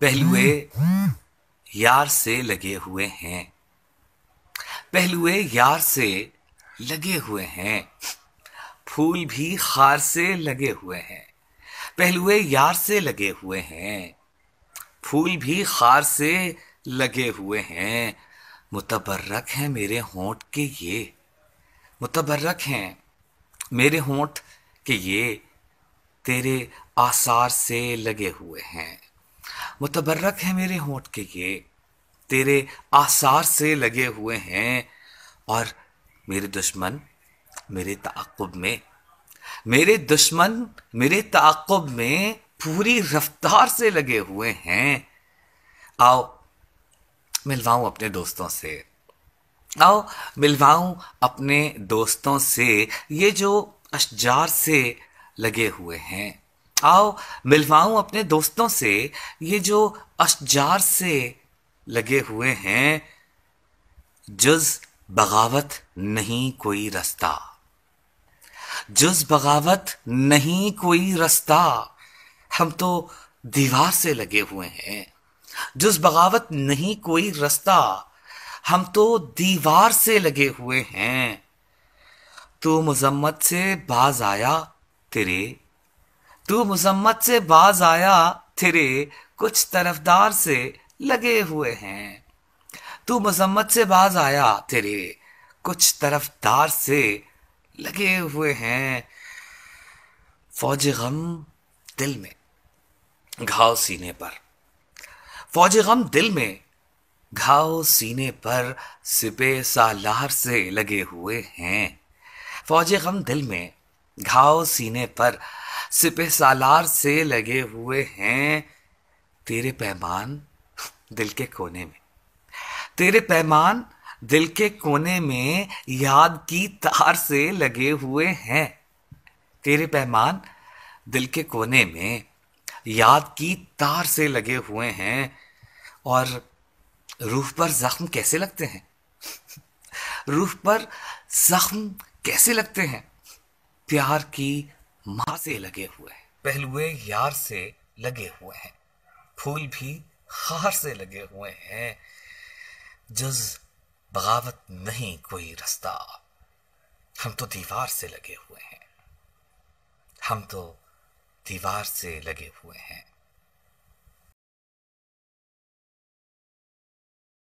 पहलुए यार से लगे हुए हैं, पहलुए यार से लगे हुए हैं, फूल भी खार से लगे हुए हैं। पहलुए यार से लगे हुए हैं, फूल भी खार से लगे हुए हैं। मुतबर्रक हैं मेरे होंठ के ये, मुतबर्रक हैं मेरे होंठ के ये, तेरे आसार से लगे हुए हैं। मुतबर्रक है मेरे होंठ के ये, तेरे आसार से लगे हुए हैं। और मेरे दुश्मन मेरे ताक़ुब में, मेरे दुश्मन मेरे ताक़ुब में पूरी रफ्तार से लगे हुए हैं। आओ मिलवाऊं अपने दोस्तों से, आओ मिलवाऊं अपने दोस्तों से ये जो अशजार से लगे हुए हैं। आओ मिलवाऊं अपने दोस्तों से ये जो अशजार से लगे हुए हैं। जुज बगावत नहीं कोई रास्ता, जुज बगावत नहीं कोई रास्ता, हम तो दीवार से लगे हुए हैं। जुज बगावत नहीं कोई रास्ता, हम तो दीवार से लगे हुए हैं। तू मुजम्मत से बाज आया तेरे, तू मुजम्मत से बाज आया तेरे कुछ तरफदार से लगे हुए हैं। तू मजम्मत से बाज आया तेरे कुछ तरफदार से लगे हुए हैं। फौज गम दिल में घाव सीने पर, फौज गम दिल में घाव सीने पर सिपे सालार से लगे हुए हैं। फौज गम दिल में घाव सीने पर सिपे सालार से लगे हुए हैं। तेरे पैमान दिल के कोने में, तेरे पैमान दिल के कोने में याद की तार से लगे हुए हैं। तेरे पैमान दिल के कोने में याद की तार से लगे हुए हैं। और रूह पर जख्म कैसे लगते हैं, रूह पर जख्म कैसे लगते हैं, प्यार की मां से लगे हुए हैं। पहलुए यार से लगे हुए हैं, फूल भी खार से लगे हुए हैं। जुज बगावत नहीं कोई रास्ता, हम तो दीवार से लगे हुए हैं, हम तो दीवार से लगे हुए हैं।